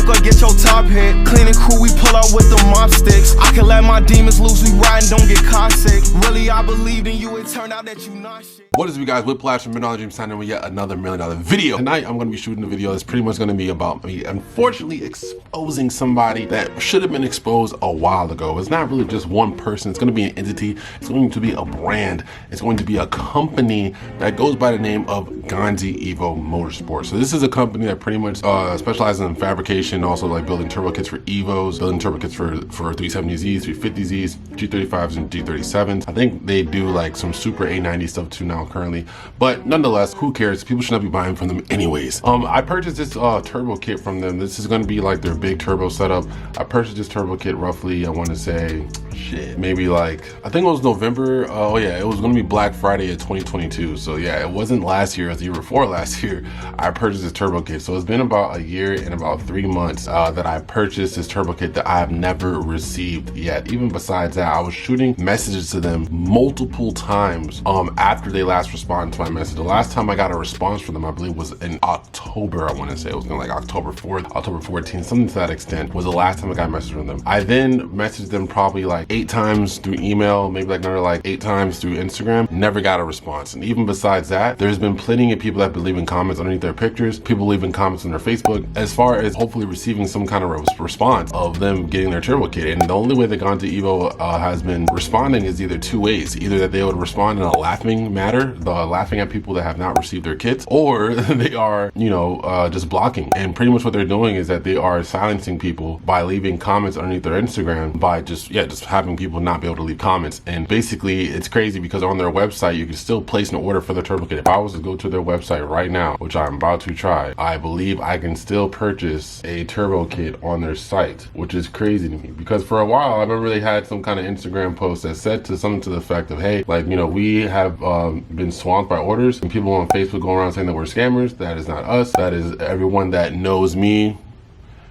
or get your top hit. Cleaning crew, we pull out with the mop sticks. I can let my demons loose, we riding, don't get caught sick. Really, I believed in you, it turned out that you not shit. What is up, you guys? Whiplash from Midnight Dream signing with yet another $1 million video. Tonight, I'm going to be shooting a video that's pretty much going to be about me unfortunately exposing somebody that should have been exposed a while ago. It's not really just one person. It's going to be an entity. It's going to be a brand. It's going to be a company that goes by the name of GONZEVO Motorsports. So this is a company that pretty much specializes in fabrication, also like building turbo kits for Evos, building turbo kits for 370Zs, 350Zs, G35s, and G37s. I think they do like some super A90 stuff too now currently, but nonetheless, who cares? People should not be buying from them anyways. I purchased this turbo kit from them. This is going to be like their big turbo setup. I purchased this turbo kit roughly, I want to say, shit, maybe like, I think it was November. Oh yeah, it was going to be Black Friday of 2022. So yeah, it wasn't last year, it was the year before last year. I purchased this turbo kit. So it's been about a year and about 3 months that I purchased this turbo kit that I have never received yet. Even besides that, I was shooting messages to them multiple times after they last responded to my message. The last time I got a response from them, I believe, was in October. I want to say it was like October 4th, October 14th, something to that extent was the last time I got a message from them. I then messaged them probably like 8 times through email, maybe like another like 8 times through Instagram. Never got a response. And even besides that, there's been plenty of people that have been leaving comments underneath their pictures, people leaving comments on their Facebook, as far as hopefully receiving some kind of response of them getting their turbo kit. And the only way that GONZEVO has been responding is either 2 ways. Either that they would respond in a laughing matter, laughing at people that have not received their kits, or they are, you know, just blocking. And pretty much what they're doing is that they are silencing people by leaving comments underneath their Instagram, by just having people not be able to leave comments. And basically it's crazy because on their website you can still place an order for the turbo kit. If I was to go to their website right now, which I'm about to try, I believe I can still purchase a turbo kit on their site, which is crazy to me because for a while I remember they had some kind of Instagram post that said something to the effect of, hey, like, you know, we have been swamped by orders, and people on Facebook going around saying that we're scammers. That is not us. That is everyone that knows me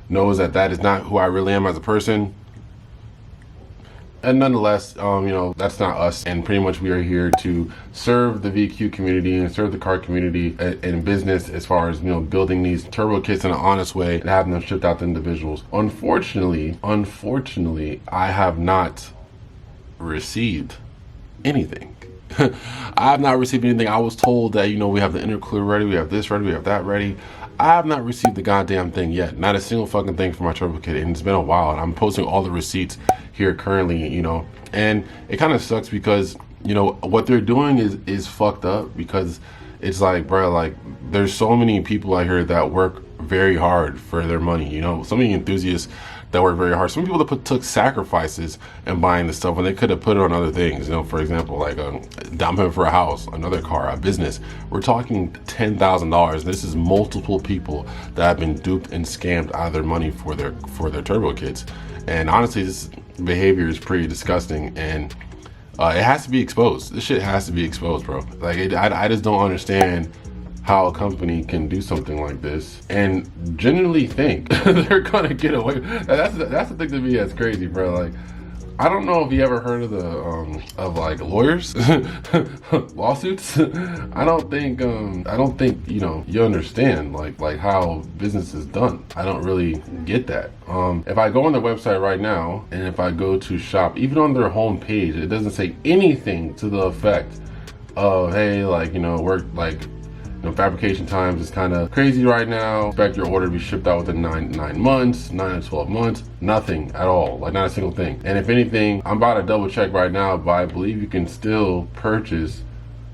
knows that that is not who I really am as a person. And nonetheless, you know, that's not us. And pretty much we are here to serve the VQ community and serve the car community in business as far as, you know, building these turbo kits in an honest way and having them shipped out to individuals. Unfortunately, I have not received anything. I have not received anything. I was told that, you know, we have the intercooler ready, we have this ready, we have that ready. I have not received the goddamn thing yet. Not a single fucking thing for my turbo kit, and it's been a while, and I'm posting all the receipts here currently, you know. And it kind of sucks because, you know, what they're doing is fucked up, because it's like, bro, like, there's so many people out here that work very hard for their money, you know. So many enthusiasts that work very hard. Some people that took sacrifices in buying this stuff when they could have put it on other things, you know. For example, like down payment for a house, another car, a business. We're talking $10,000. This is multiple people that have been duped and scammed out of their money for their turbo kits. And honestly, this behavior is pretty disgusting, and it has to be exposed. This shit has to be exposed, bro. Like, I just don't understand how a company can do something like this and genuinely think they're gonna get away. That's the thing to me that's crazy, bro. Like, I don't know if you ever heard of the of like lawyers lawsuits. I don't think you know, you understand like how business is done. I don't really get that. If I go on their website right now and if I go to shop, even on their home page, it doesn't say anything to the effect of, hey, like, you know, work, like, you know, fabrication times is kind of crazy right now. Expect your order to be shipped out within 9 months, 9 to 12 months. Nothing at all, like not a single thing. And if anything, I'm about to double check right now, but I believe you can still purchase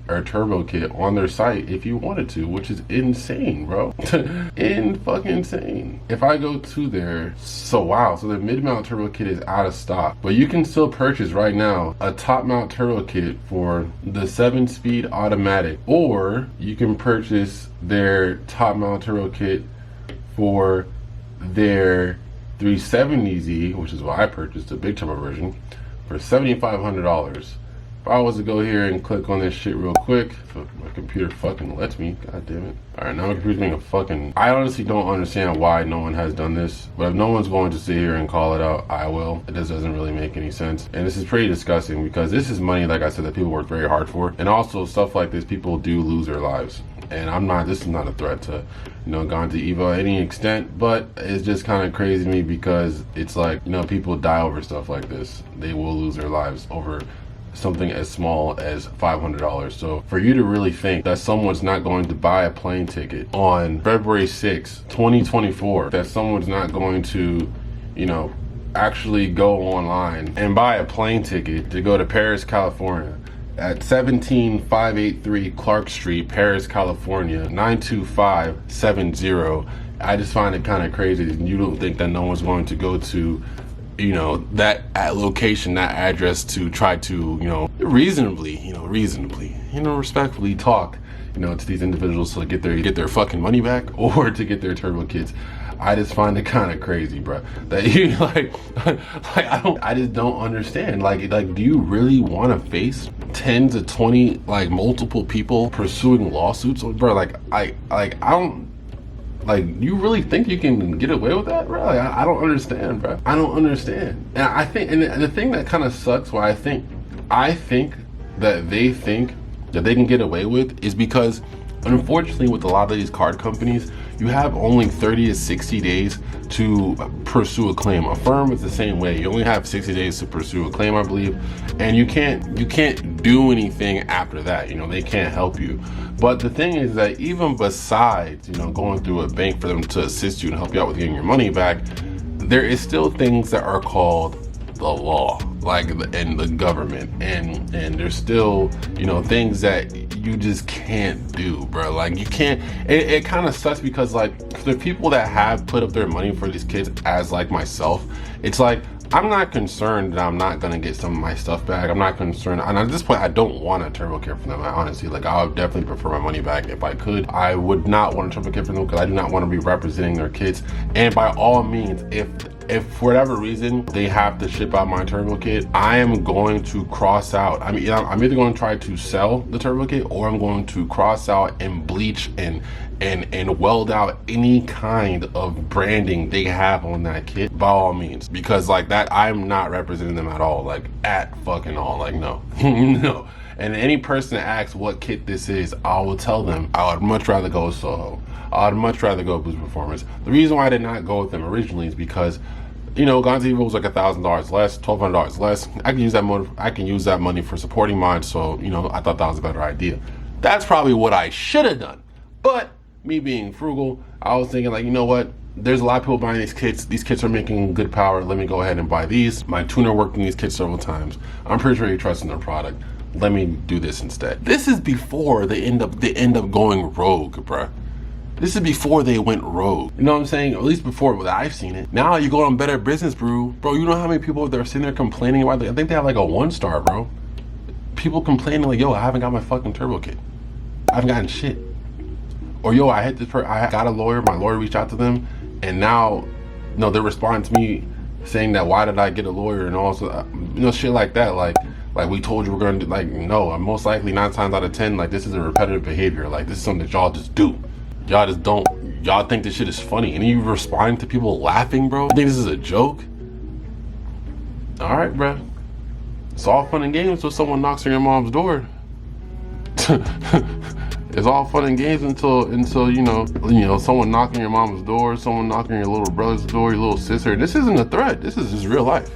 a turbo kit on their site if you wanted to, which is insane, bro. Fucking insane. If I go to there, so wow, so the mid-mount turbo kit is out of stock, but you can still purchase right now a top mount turbo kit for the 7-speed automatic, or you can purchase their top mount turbo kit for their 370Z, which is what I purchased, the big turbo version, for $7,500. If I was to go here and click on this shit real quick, if my computer fucking lets me, god damn it. All right, now my computer's being a fucking, I honestly don't understand why no one has done this, but if no one's going to sit here and call it out, I will. It just doesn't really make any sense. And this is pretty disgusting because this is money, like I said, that people work very hard for. And also stuff like this, people do lose their lives. And this is not a threat to, GONZEVO at any extent, but it's just kind of crazy to me because it's like, people die over stuff like this. They will lose their lives over something as small as $500. So for you to really think that someone's not going to buy a plane ticket on February 6th, 2024, that someone's not going to, actually go online and buy a plane ticket to go to Paris, California, at 17583 Clark Street, Paris, California, 92570. I just find it kind of crazy that you don't think that no one's going to go to, that location, that address to try to, reasonably, respectfully talk, to these individuals to get their fucking money back or to get their turbo kits. I just find it kind of crazy, bro. That you I just don't understand. Like, do you really want to face 10 to 20 multiple people pursuing lawsuits, bro? I don't. You really think you can get away with that, bro? I don't understand, bro. I don't understand. And I think, and the thing that kind of sucks, why I think that they think that they can get away with is because, unfortunately, with a lot of these card companies, you have only 30 to 60 days to pursue a claim. A firm is the same way. You only have 60 days to pursue a claim, I believe, and you can't do anything after that. They can't help you. But the thing is that even besides, going through a bank for them to assist you and help you out with getting your money back, there is still things that are called the law, and the government, and there's still, things that you just can't do, bro. You can't. It kind of sucks because the people that have put up their money for these kids, as myself, it's I'm not concerned that I'm not gonna get some of my stuff back. I'm not concerned, and at this point, I don't want a turbo kit from them. I honestly, I would definitely prefer my money back if I could. I would not want a turbo kit from them because I do not want to be representing their kids. And by all means, if for whatever reason they have to ship out my turbo kit, I am going to cross out. I'm either going to try to sell the turbo kit, or I'm going to cross out and bleach and weld out any kind of branding they have on that kit, by all means, because that I'm not representing them at all, at fucking all. No. No. And any person that asks what kit this is, I will tell them I would much rather go with Soho. I would much rather go with Boost Performance. The reason why I did not go with them originally is because, GONZEVO was $1,000 less, $1,200 less. I can use that money for supporting mine. So, I thought that was a better idea. That's probably what I should have done. But me being frugal, I was thinking you know what? There's a lot of people buying these kits. These kits are making good power. Let me go ahead and buy these. My tuner worked in these kits several times. I'm pretty sure he trusts in their product. Let me do this instead. This is before they end up going rogue, bruh. This is before they went rogue. You know what I'm saying? At least before I've seen it. Now you go on Better Business Brew, bro. You know how many people that are sitting there complaining about it? I think they have a 1-star, bro. People complaining yo, I haven't got my fucking turbo kit. I haven't gotten shit. Or yo, I got a lawyer. My lawyer reached out to them, and now, they're responding to me saying that why did I get a lawyer and also, shit like that. We told you we're gonna do. No, I'm most likely 9 times out of 10. This is a repetitive behavior. This is something that y'all just do. Y'all just don't. Y'all think this shit is funny, and you responding to people laughing, bro. You think this is a joke? All right, bro. It's all fun and games until someone knocks on your mom's door. It's all fun and games until someone knocking your mom's door, someone knocking your little brother's door, your little sister. This isn't a threat. This is just real life.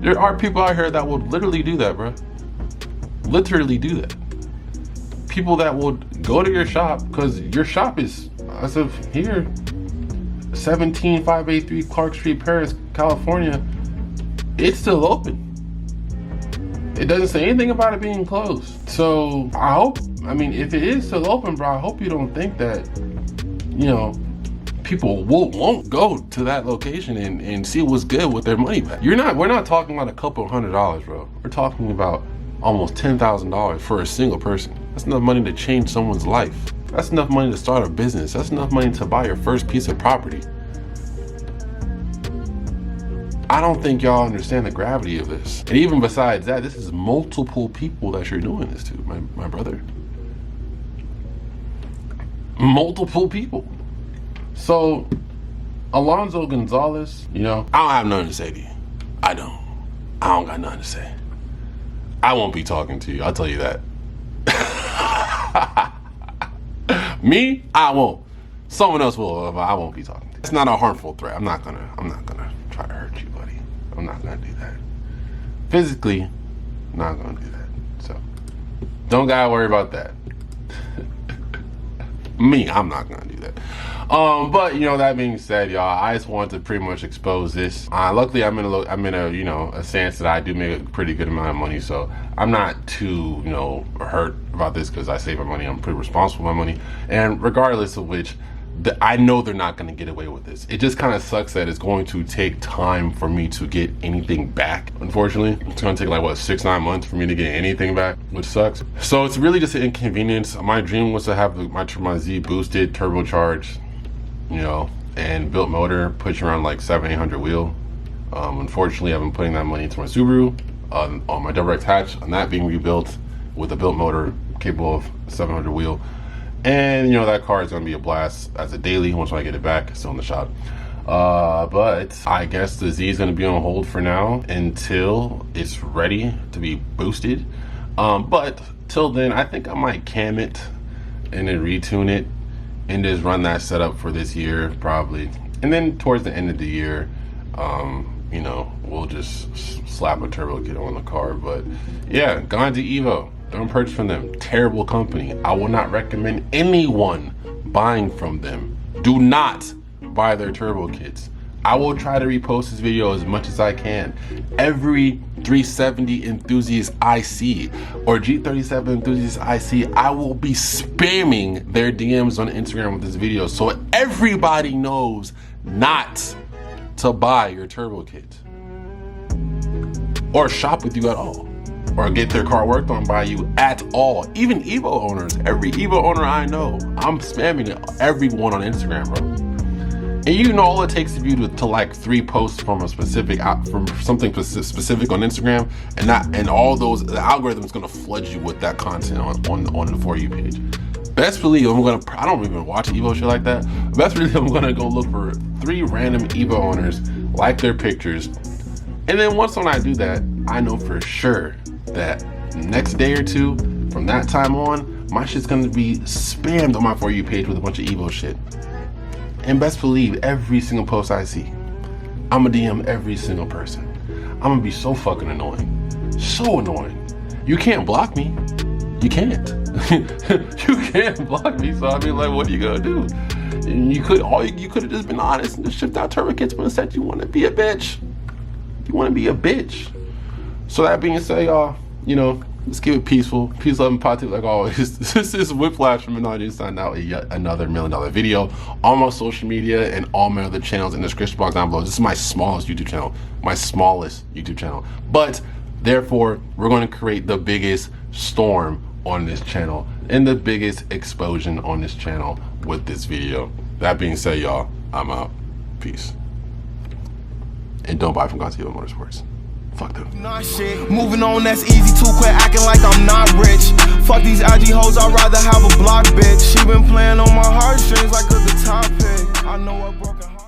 There are people out here that would literally do that, bro. Literally do that. People that would go to your shop, because your shop is, as of here, 17583 Clark Street, Paris, California. It's still open. It doesn't say anything about it being closed. So I hope, if it is still open, bro, I hope you don't think that, people won't go to that location and see what's good with their money back. We're not talking about a couple $100, bro. We're talking about almost $10,000 for a single person. That's enough money to change someone's life. That's enough money to start a business. That's enough money to buy your first piece of property. I don't think y'all understand the gravity of this. And even besides that, this is multiple people that you're doing this to, my brother. Multiple people. So, Alonzo Gonzalez, I don't have nothing to say to you. I don't got nothing to say. I won't be talking to you, I'll tell you that. Me, I won't. Someone else will, but I won't be talking. It's not a harmful threat. I'm not gonna try to hurt you, buddy. I'm not gonna do that. Physically, I'm not gonna do that. So don't gotta worry about that. Me, I'm not gonna do that. But you know, that being said, y'all, I just wanted to pretty much expose this. Luckily, I'm in a you know, a stance that I do make a pretty good amount of money, so I'm not too, you know, hurt about this because I save my money. I'm pretty responsible with my money, and regardless of which, I know they're not going to get away with this. It just kind of sucks that it's going to take time for me to get anything back. Unfortunately, it's going to take like what, 6-9 months for me to get anything back, which sucks. So it's really just an inconvenience. My dream was to have my Z boosted, turbocharged, you know, and built motor, pushing around like 700-800 wheel. Unfortunately, I've been putting that money into my Subaru on my direct hatch, on that being rebuilt with a built motor capable of 700 wheel. And you know, that car is gonna be a blast as a daily once I get it back. It's still in the shop. But I guess the Z is gonna be on hold for now until it's ready to be boosted. But till then, I think I might cam it and then retune it and just run that setup for this year probably. And then towards the end of the year, you know, we'll just slap a turbo kit on the car. But yeah, GONZEVO. Don't purchase from them. Terrible company. I will not recommend anyone buying from them. Do not buy their turbo kits. I will try to repost this video as much as I can. Every 370 enthusiast I see, or G37 enthusiast I see, I will be spamming their DMs on Instagram with this video so everybody knows not to buy your turbo kit or shop with you at all, or get their car worked on by you at all. Even Evo owners, every Evo owner I know, I'm spamming everyone on Instagram, bro. And you know, all it takes of you to like 3 posts from a specific, from something specific on Instagram, and all those, the algorithm is gonna flood you with that content on the For You page. Best believe I don't even watch Evo shit like that. Best believe I'm gonna go look for 3 random Evo owners, like their pictures, and then once when I do that, I know for sure that next day or two from that time on, my shit's gonna be spammed on my For You page with a bunch of Evo shit. And best believe, every single post I see, I'm gonna DM every single person. I'm gonna be so fucking annoying. So annoying. You can't block me. You can't. You can't block me, so I mean, like, what are you gonna do? And you could have just been honest and just shipped out turbo kits and said you wanna be a bitch. You wanna be a bitch. So that being said, y'all, you know, let's keep it peaceful. Peace, love, and positive like always. This is Whiplash from Minaj signing out yet another $1 million video on my social media and all my other channels in the description box down below. This is my smallest YouTube channel. My smallest YouTube channel. But, therefore, we're going to create the biggest storm on this channel and the biggest explosion on this channel with this video. That being said, y'all, I'm out. Peace. And don't buy from GONZEVO Motorsports. Fuck them. Nah, shit. Moving on, that's easy too. Quit acting like I'm not rich. Fuck these IG hoes, I'd rather have a block bitch. She been playing on my heartstrings like a guitar pick. I know a broken heart.